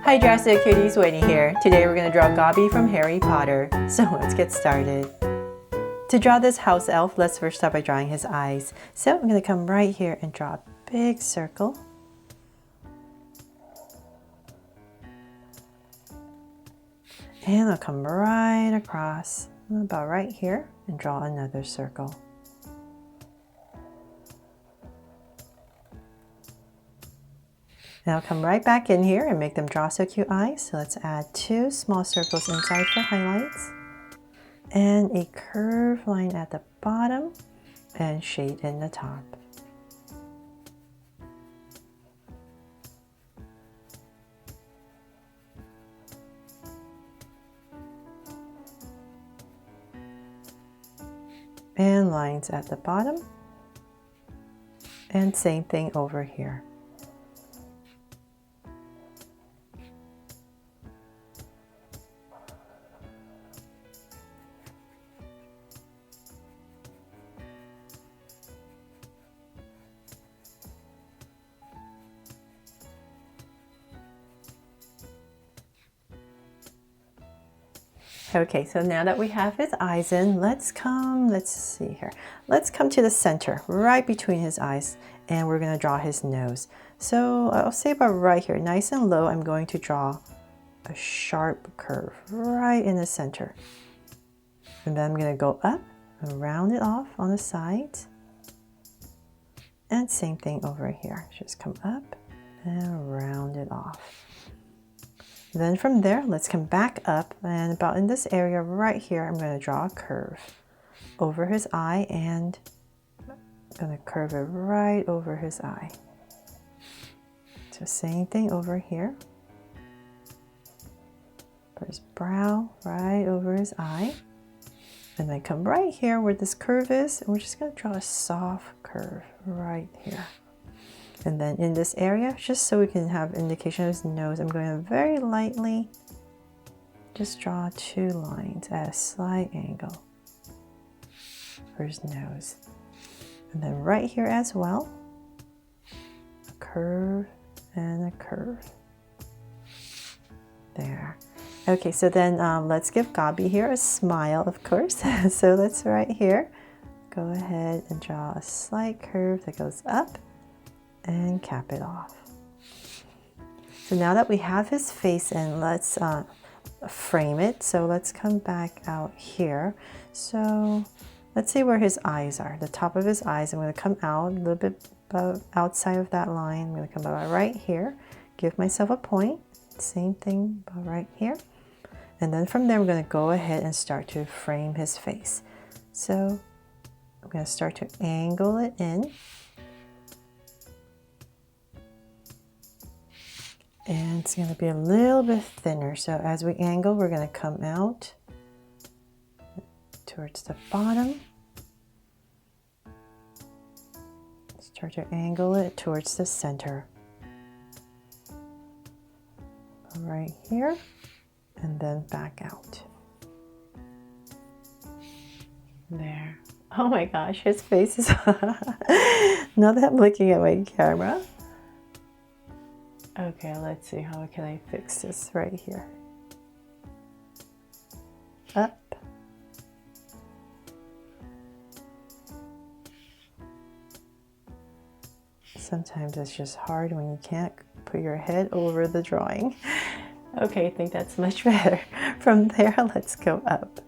Hi Drastic Cuties, Winnie here. Today we're going to draw Dobby from Harry Potter. So let's get started. To draw this house elf, let's first start by drawing his eyes. So I'm going to come right here and draw a big circle. And I'll come right across, about right here, and draw another circle. And I'll come right back in here and make them draw so cute eyes. So let's add 2 small circles inside for highlights. And a curved line at the bottom and shade in the top. And lines at the bottom. And same thing over here. Okay, so now that we have his eyes in, let's come to the center, right between his eyes, and we're gonna draw his nose. So I'll say about right here, nice and low, I'm going to draw a sharp curve right in the center. And then I'm gonna go up and round it off on the sides. And same thing over here, just come up and round it off. Then from there, let's come back up, and about in this area right here, I'm going to draw a curve over his eye, and I'm going to curve it right over his eye. So same thing over here. For his brow, right over his eye. And then come right here where this curve is, and we're just going to draw a soft curve right here. And then in this area, just so we can have indication of his nose, I'm going to very lightly just draw 2 lines at a slight angle for his nose. And then right here as well, a curve and a curve. There. Okay, so then let's give Dobby here a smile, of course. So let's right here, go ahead and draw a slight curve that goes up and cap it off. So now that we have his face in, let's frame it. So let's come back out here. So let's see where his eyes are, the top of his eyes. I'm going to come out a little bit outside of that line. I'm going to come about right here, give myself a point, same thing about right here. And then from there, we're going to go ahead and start to frame his face. So I'm going to start to angle it in. And it's going to be a little bit thinner. So as we angle, we're going to come out towards the bottom. Start to angle it towards the center. Right here, and then back out. There. Oh my gosh, his face is... Now that I'm looking at my camera. Okay, let's see, how can I fix this right here? Up. Sometimes it's just hard when you can't put your head over the drawing. Okay, I think that's much better. From there, let's go up.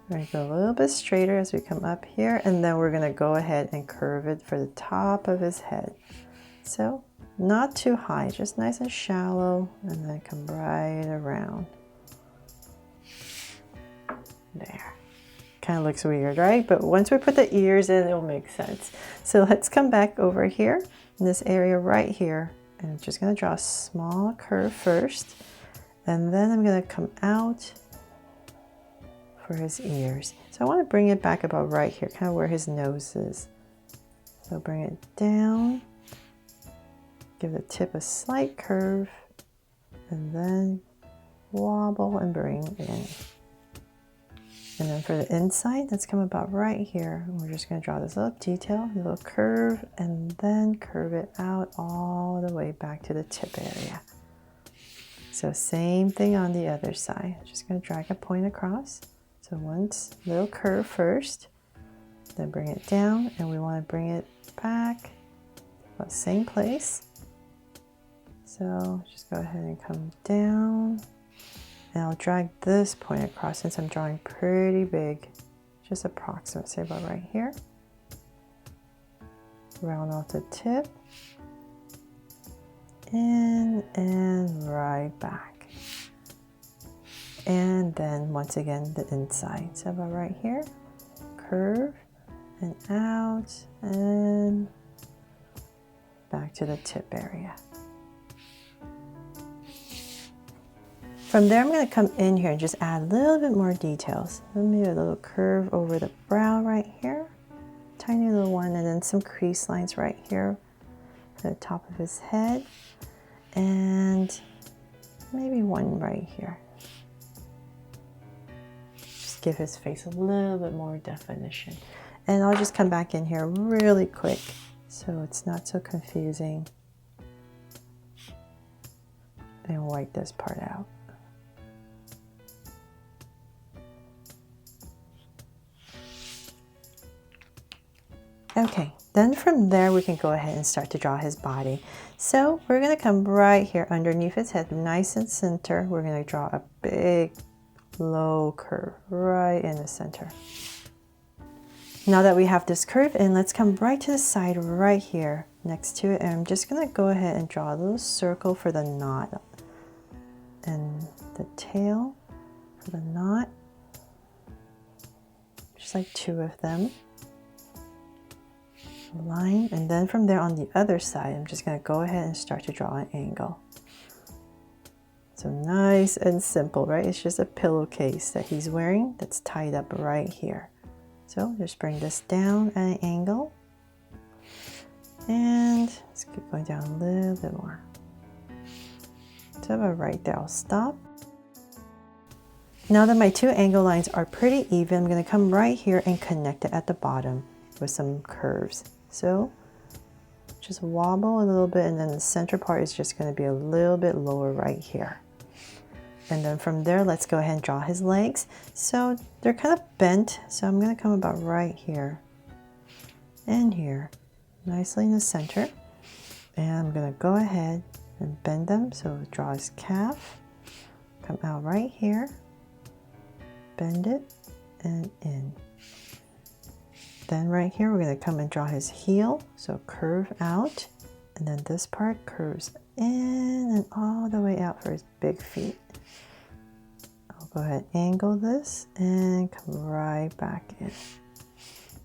We're going to go a little bit straighter as we come up here, and then we're going to go ahead and curve it for the top of his head. So, not too high, just nice and shallow, and then come right around. There. Kind of looks weird, right? But once we put the ears in, it'll make sense. So let's come back over here in this area right here, and I'm just going to draw a small curve first, and then I'm going to come out for his ears. So I want to bring it back about right here, kind of where his nose is. So bring it down. Give the tip a slight curve, and then wobble and bring it in. And then for the inside, let's come about right here. We're just going to draw this little detail, a little curve, and then curve it out all the way back to the tip area. So same thing on the other side. I'm just going to drag a point across. So one little curve first, then bring it down, and we want to bring it back about the same place. So just go ahead and come down, and I'll drag this point across since I'm drawing pretty big, just approximate, say about right here. Round off the tip, in and right back. And then once again the inside, so about right here, curve and out and back to the tip area. From there, I'm going to come in here and just add a little bit more details. Maybe a little curve over the brow right here, tiny little one, and then some crease lines right here at the top of his head, and maybe one right here. Just give his face a little bit more definition. And I'll just come back in here really quick so it's not so confusing, and wipe this part out. Okay, then from there we can go ahead and start to draw his body. So we're going to come right here underneath his head, nice and center. We're going to draw a big low curve right in the center. Now that we have this curve in, let's come right to the side right here next to it, and I'm just going to go ahead and draw a little circle for the knot and the tail for the knot, just like two of them. Line, and then from there on the other side, I'm just going to go ahead and start to draw an angle. So nice and simple, right? It's just a pillowcase that he's wearing that's tied up right here. So just bring this down at an angle, and let's keep going down a little bit more. So about right there, I'll stop. Now that my two angle lines are pretty even, I'm going to come right here and connect it at the bottom with some curves. So just wobble a little bit, and then the center part is just going to be a little bit lower right here. And then from there, let's go ahead and draw his legs. So they're kind of bent, so I'm going to come about right here and here, nicely in the center. And I'm going to go ahead and bend them. So draw his calf, come out right here, bend it, and in. Then right here, we're going to come and draw his heel, so curve out, and then this part curves in and all the way out for his big feet. I'll go ahead and angle this and come right back in.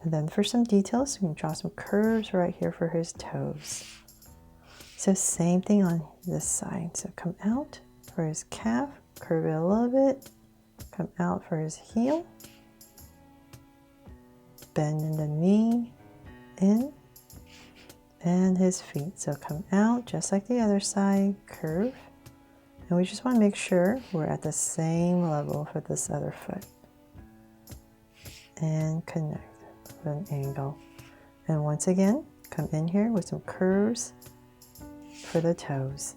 And then for some details, we can draw some curves right here for his toes. So same thing on this side. So come out for his calf, curve it a little bit, come out for his heel, bend in the knee, in, and his feet. So come out just like the other side, curve, and we just want to make sure we're at the same level for this other foot, and connect with an angle. And once again, come in here with some curves for the toes.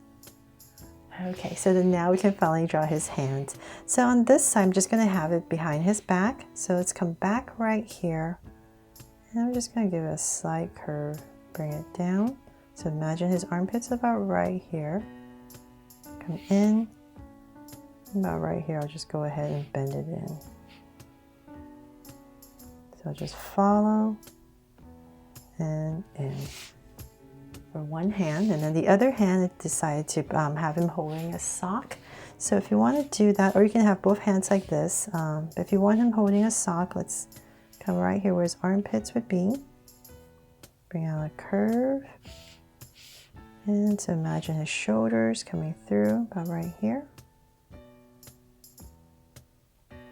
Okay, so then now we can finally draw his hands. So on this side, I'm just going to have it behind his back. So let's come back right here. And I'm just going to give it a slight curve, bring it down. So imagine his armpits about right here. Come in, about right here. I'll just go ahead and bend it in. So I'll just follow and in. For one hand, and then the other hand, I decided to have him holding a sock. So if you want to do that, or you can have both hands like this. If you want him holding a sock, let's come right here where his armpits would be. Bring out a curve. And so imagine his shoulders coming through about right here.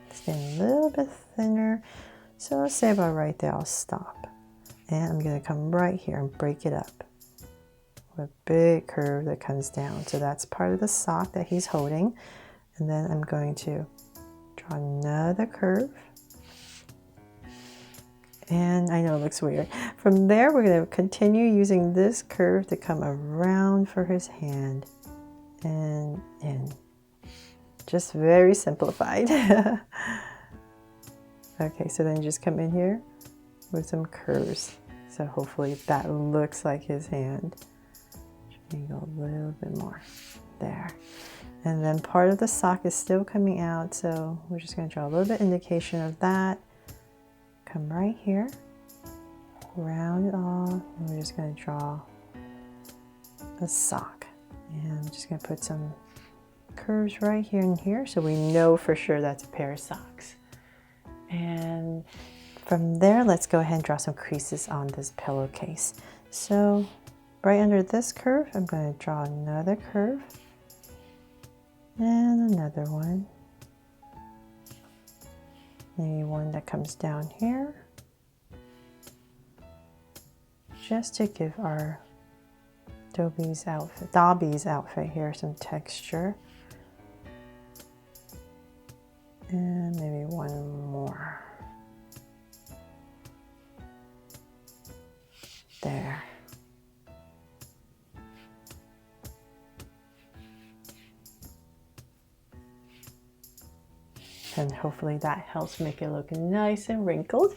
It's getting a little bit thinner. So let's say about right there, I'll stop. And I'm going to come right here and break it up. A big curve that comes down. So that's part of the sock that he's holding. And then I'm going to draw another curve. And I know it looks weird. From there, we're going to continue using this curve to come around for his hand and in. just very simplified. Okay, so then just come in here with some curves. So hopefully that looks like his hand. Go a little bit more there. And then part of the sock is still coming out, so we're just going to draw a little bit indication of that. Come right here, round it off, and we're just going to draw a sock. And I'm just going to put some curves right here and here so we know for sure that's a pair of socks. And from there, let's go ahead and draw some creases on this pillowcase. So right under this curve, I'm going to draw another curve and another one. Maybe one that comes down here, just to give our Dobby's outfit here some texture. And maybe one more. There. And hopefully that helps make it look nice and wrinkled.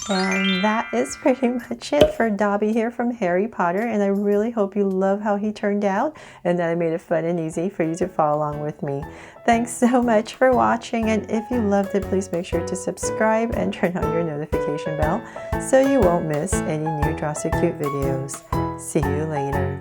And that is pretty much it for Dobby here from Harry Potter. And I really hope you love how he turned out and that I made it fun and easy for you to follow along with me. Thanks so much for watching. And if you loved it, please make sure to subscribe and turn on your notification bell so you won't miss any new Draw So Cute videos. See you later.